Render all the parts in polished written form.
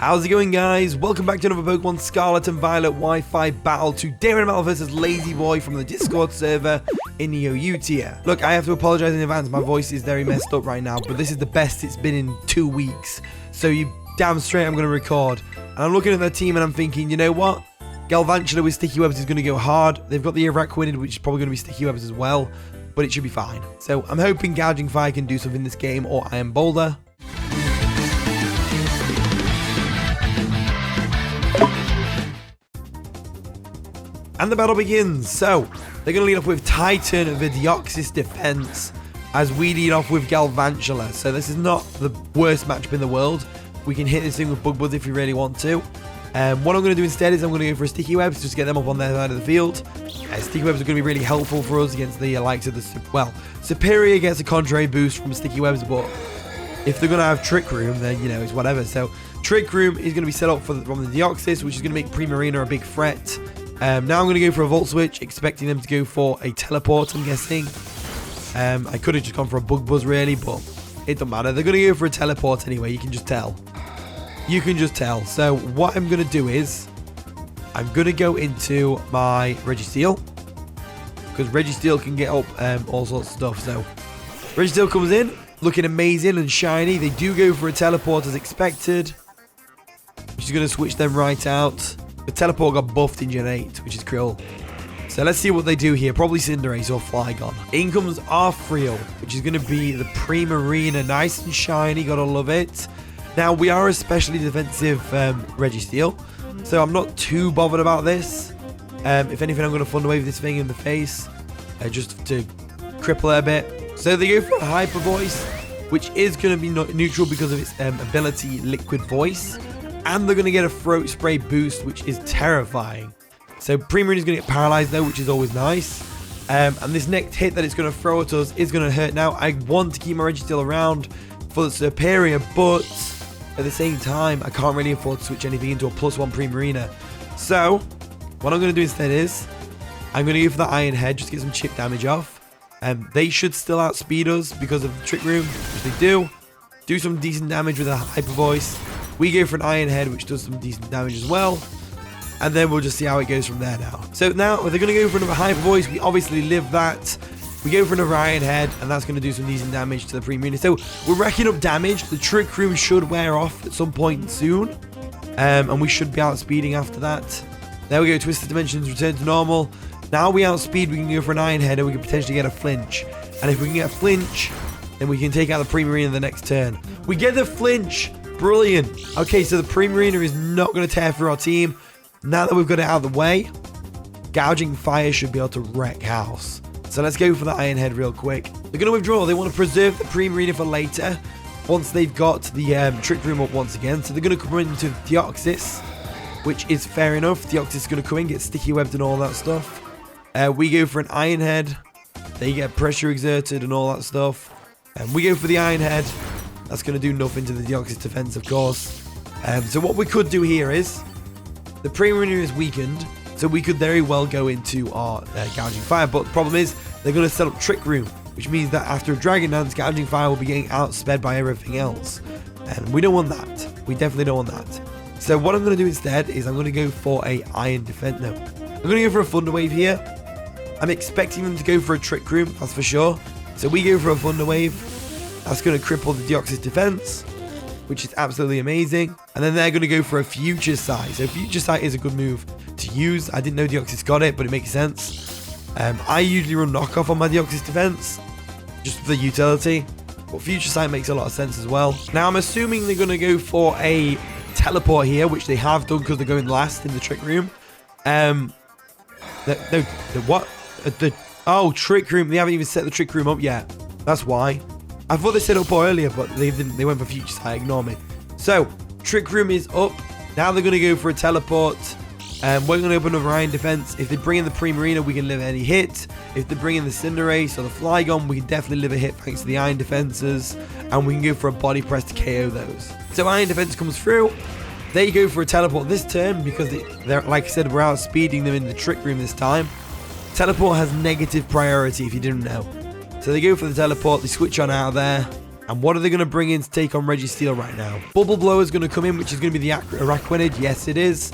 How's it going, guys? Welcome back to another Pokemon Scarlet and Violet Wi-Fi battle. Today we're in a battle versus Lazy Boy from the Discord server, Indigo tier. Look, I have to apologize in advance. My voice is very messed up right now, but this is the best it's been in 2 weeks. So you damn straight I'm going to record. And I'm looking at their team and I'm thinking, you know what? Galvantula with Sticky Webs is going to go hard. They've got the Araquanid, which is probably going to be Sticky Webs as well, but it should be fine. So I'm hoping Gouging Fire can do something in this game, or Iron Boulder. And the battle begins. So, they're going to lead off with Titan of the Deoxys defense as we lead off with Galvantula. So, this is not the worst matchup in the world. We can hit this thing with Bug Buzz if we really want to. What I'm going to do instead is I'm going to go for a Sticky Webs just to get them up on their side of the field. Sticky Webs are going to be really helpful for us against the likes of the... Well, Superior gets a contrary boost from Sticky Webs, but if they're going to have Trick Room, then, you know, it's whatever. So, Trick Room is going to be set up from the Deoxys, which is going to make Primarina a big threat. Now I'm going to go for a Volt Switch, expecting them to go for a Teleport, I'm guessing. I could have just gone for a Bug Buzz, really, but it don't matter. They're going to go for a Teleport anyway, you can just tell. You can just tell. So what I'm going to do is, I'm going to go into my Registeel, because Registeel can get up all sorts of stuff. So Registeel comes in, looking amazing and shiny. They do go for a Teleport as expected, which is going to switch them right out. The Teleport got buffed in Gen 8, which is cool. So let's see what they do here. Probably Cinderace or Flygon. In comes Arthreal, which is going to be the Primarina. Nice and shiny, gotta love it. Now, we are especially defensive Registeel, so I'm not too bothered about this. If anything, I'm going to Thunder Wave this thing in the face, just to cripple it a bit. So they go for a Hyper Voice, which is going to be neutral because of its ability Liquid Voice. And they're going to get a Throat Spray boost, which is terrifying. So Primarina is going to get paralyzed though, which is always nice. And this next hit that it's going to throw at us is going to hurt. Now, I want to keep my Registeel around for the Superior, but at the same time, I can't really afford to switch anything into a +1 Primarina. So, what I'm going to do instead is, I'm going to go for the Iron Head, just to get some chip damage off. They should still outspeed us because of the Trick Room, which they do. Do some decent damage with a Hyper Voice. We go for an Iron Head, which does some decent damage as well. And then we'll just see how it goes from there now. So now, if they're going to go for another Hyper Voice, we obviously live that. We go for another Iron Head, and that's going to do some decent damage to the Primarina. So we're racking up damage. The Trick Room should wear off at some point soon. And we should be outspeeding after that. There we go, Twisted Dimensions return to normal. Now we outspeed, we can go for an Iron Head, and we can potentially get a Flinch. And if we can get a Flinch, then we can take out the Primarina the next turn. We get the Flinch! Brilliant. Okay, so the Primarina is not going to tear through our team. Now that we've got it out of the way, Gouging Fire should be able to wreck house. So let's go for the Iron Head real quick. They're going to withdraw. They want to preserve the Primarina for later, once they've got the Trick Room up once again. So they're going to come into Deoxys, which is fair enough. Deoxys is going to come in, get Sticky Webbed and all that stuff. We go for an Iron Head. They get pressure exerted and all that stuff. And we go for the Iron Head. That's going to do nothing to the Deoxys defense, of course. So what we could do here is, the Primarina is weakened, so we could very well go into our Gouging Fire. But the problem is, they're going to set up Trick Room, which means that after a Dragon Dance, Gouging Fire will be getting outsped by everything else. And we don't want that. We definitely don't want that. So what I'm going to do instead is I'm going to go for a Iron Defense. No, I'm going to go for a Thunder Wave here. I'm expecting them to go for a Trick Room, that's for sure. So we go for a Thunder Wave. That's going to cripple the Deoxys defense, which is absolutely amazing. And then they're going to go for a Future Sight. So Future Sight is a good move to use. I didn't know Deoxys got it, but it makes sense. I usually run knockoff on my Deoxys defense, just for the utility. But Future Sight makes a lot of sense as well. Now I'm assuming they're going to go for a Teleport here, which they have done because they're going last in the Trick Room. Oh, Trick Room. They haven't even set the Trick Room up yet. That's why. I thought they set up earlier, but they didn't. They went for Future Sight. Ignore me. So, Trick Room is up. Now they're going to go for a Teleport. We're going to open another Iron Defense. If they bring in the Primarina, we can live any hit. If they bring in the Cinderace or the Flygon, we can definitely live a hit thanks to the Iron Defenses. And we can go for a Body Press to KO those. So, Iron Defense comes through. They go for a Teleport this turn because they're, like I said, we're outspeeding them in the Trick Room this time. Teleport has negative priority if you didn't know. So they go for the Teleport, they switch on out of there. And what are they going to bring in to take on Registeel right now? Bubble Blower is going to come in, which is going to be the Araquanid. Yes, it is.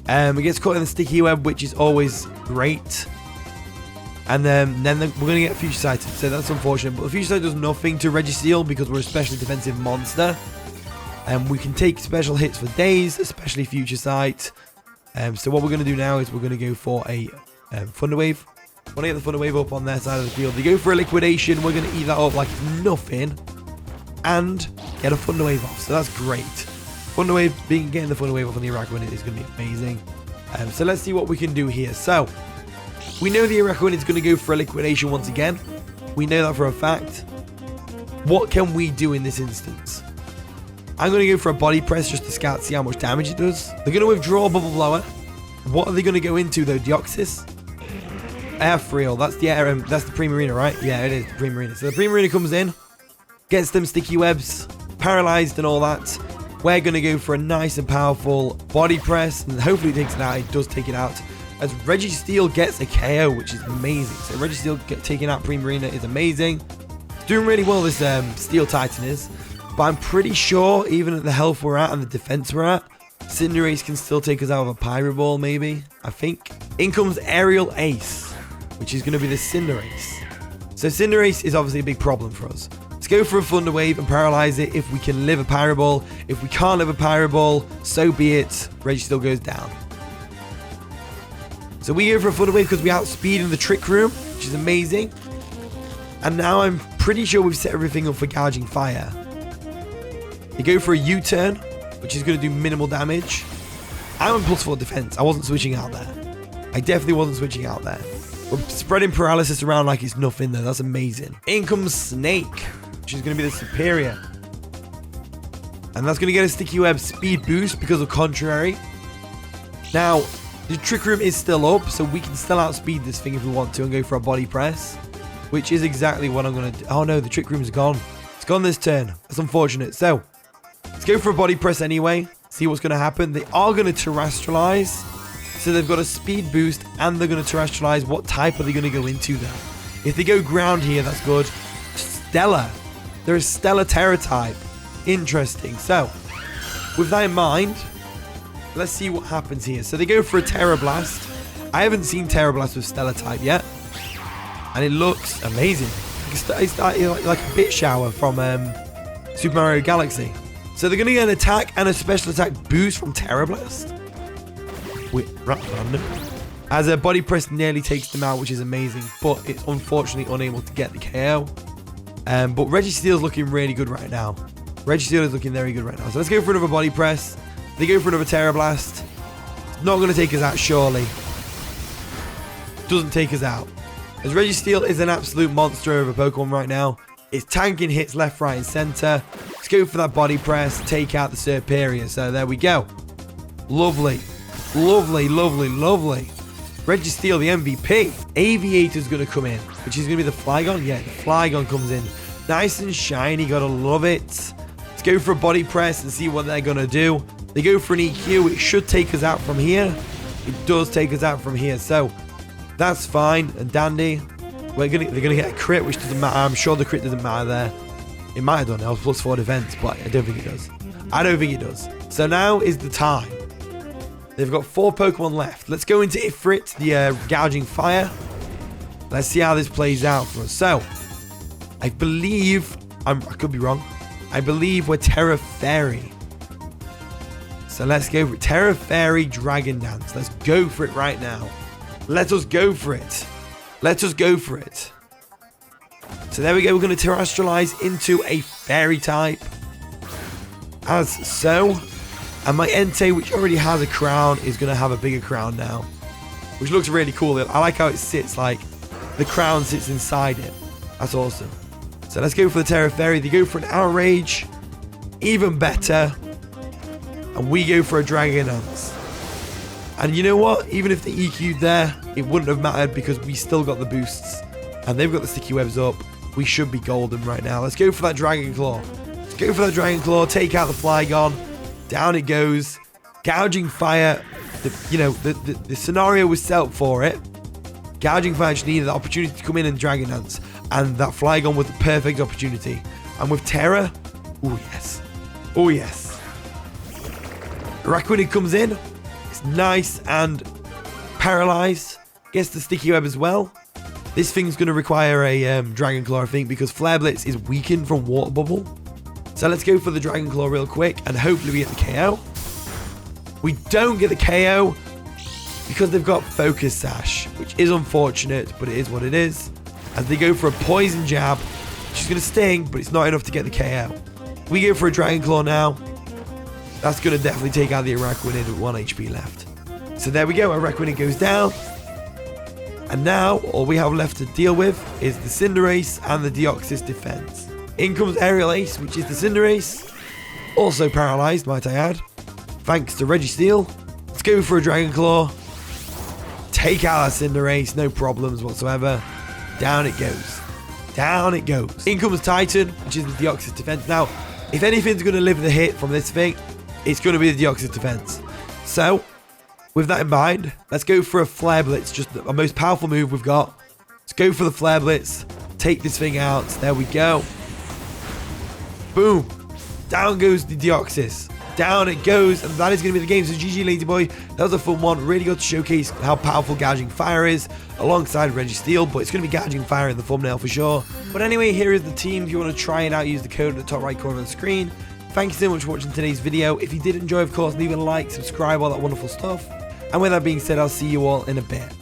It gets caught in the sticky web, which is always great. And then we're going to get Future Sight, so that's unfortunate. But the Future Sight does nothing to Registeel because we're a specially defensive monster. And we can take special hits for days, especially Future Sight. So what we're going to do now is we're going to go for a Thunder Wave. Want to get the Thunder Wave up on their side of the field. They go for a Liquidation. We're going to eat that up like it's nothing. And get a Thunder Wave off. So that's great. Thunder Wave, getting the Thunder Wave off on the Araquanid is going to be amazing. So let's see what we can do here. So we know the Araquanid is going to go for a Liquidation once again. We know that for a fact. What can we do in this instance? I'm going to go for a Body Press just to scout, see how much damage it does. They're going to withdraw Bubble Blower. What are they going to go into though? Deoxys? Airfriel. That's the Primarina, right? Yeah, it is the Primarina. So the Primarina comes in, gets them sticky webs, paralyzed and all that. We're going to go for a nice and powerful Body Press, and hopefully it takes it out. It does take it out. As Registeel gets a KO, which is amazing. So Registeel taking out Primarina is amazing. It's doing really well, this Steel Titan is. But I'm pretty sure, even at the health we're at and the defense we're at, Cinderace can still take us out of a Pyro Ball, maybe. I think. In comes Aerial Ace, which is going to be the Cinderace. So Cinderace is obviously a big problem for us. Let's go for a Thunder Wave and paralyze it if we can live a Pyro Ball. If we can't live a Pyro Ball, so be it. Registeel goes down. So we go for a Thunder Wave because we outspeed in the Trick Room, which is amazing. And now I'm pretty sure we've set everything up for Gouging Fire. They go for a U-turn, which is going to do minimal damage. I'm on +4 defense. I wasn't switching out there. I definitely wasn't switching out there. We're spreading paralysis around like it's nothing though. That's amazing. In comes Snake, which is going to be the superior. And that's going to get a Sticky Web speed boost because of Contrary. Now, the Trick Room is still up, so we can still outspeed this thing if we want to and go for a Body Press, which is exactly what I'm going to do. Oh no, the Trick Room's gone. It's gone this turn. That's unfortunate. So, let's go for a Body Press anyway. See what's going to happen. They are going to Terastallize. So they've got a speed boost and they're going to Terastallize. What type are they going to go into though? If they go ground here, that's good. Stellar. They're a Stellar Tera Type. Interesting. So, with that in mind, let's see what happens here. So they go for a Terra Blast. I haven't seen Terra Blast with Stellar Type yet. And it looks amazing. It's like a bit shower from Super Mario Galaxy. So they're going to get an attack and a special attack boost from Terra Blast. Wait, random. As a Body Press nearly takes them out, which is amazing. But it's unfortunately unable to get the KO. But Registeel's looking really good right now. Registeel is looking very good right now. So let's go for another Body Press. They go for another Terra Blast. It's not going to take us out, surely. Doesn't take us out. As Registeel is an absolute monster of a Pokemon right now. It's tanking hits left, right, and center. Let's go for that Body Press. Take out the Superior. So there we go. Lovely. Lovely, lovely, lovely. Registeel, the MVP. Aviator's going to come in, which is going to be the Flygon. Yeah, the Flygon comes in. Nice and shiny. Gotta love it. Let's go for a Body Press and see what they're going to do. They go for an EQ. It should take us out from here. It does take us out from here. So that's fine and dandy. They're going to get a crit, which doesn't matter. I'm sure the crit doesn't matter there. It might have done. I was +4 defense, but I don't think it does. I don't think it does. So now is the time. They've got 4 Pokemon left. Let's go into Ifrit, the Gouging Fire. Let's see how this plays out for us. So, I believe, I could be wrong. I believe we're Terra Fairy. So let's go for Terra Fairy Dragon Dance. Let's go for it right now. Let us go for it. Let us go for it. So there we go. We're going to Terastallize into a Fairy type. As so. And my Entei, which already has a crown, is going to have a bigger crown now. Which looks really cool. I like how it sits, like the crown sits inside it. That's awesome. So let's go for the Terra Fairy. They go for an Outrage. Even better. And we go for a Dragon Dance. And you know what? Even if they EQ'd there, it wouldn't have mattered because we still got the boosts. And they've got the Sticky Webs up. We should be golden right now. Let's go for that Dragon Claw. Let's go for that Dragon Claw. Take out the Flygon. Down it goes. Gouging Fire. The scenario was set up for it. Gouging Fire just needed the opportunity to come in and Dragon Dance. And that Flygon was the perfect opportunity. And with Tera, oh yes. Oh yes. Raquinid comes in. It's nice and paralyzed. Gets the sticky web as well. This thing's going to require a Dragon Claw, I think, because Flare Blitz is weakened from Water Bubble. So let's go for the Dragon Claw real quick, and hopefully we get the KO. We don't get the KO because they've got Focus Sash, which is unfortunate, but it is what it is. As they go for a Poison Jab, which is going to sting, but it's not enough to get the KO. We go for a Dragon Claw now. That's going to definitely take out the Araquanid with 1 HP left. So there we go, Araquanid goes down. And now, all we have left to deal with is the Cinderace and the Deoxys defense. In comes Aerial Ace, which is the Cinderace. Also paralyzed, might I add. Thanks to Registeel. Let's go for a Dragon Claw. Take out that Cinderace, no problems whatsoever. Down it goes. Down it goes. In comes Titan, which is the Deoxys defense. Now, if anything's going to live the hit from this thing, it's going to be the Deoxys defense. So, with that in mind, let's go for a Flare Blitz, just the most powerful move we've got. Let's go for the Flare Blitz, take this thing out. There we go. Boom. Down goes the Deoxys. Down it goes, and that is going to be the game. So GG Lazyboy, that was a fun one. Really got to showcase how powerful Gouging Fire is alongside Registeel, but it's going to be Gouging Fire in the thumbnail for sure. But anyway, here is the team. If you want to try it out, use the code at the top right corner of the screen. Thank you so much for watching today's video. If you did enjoy, of course, leave a like, subscribe, all that wonderful stuff. And with that being said, I'll see you all in a bit.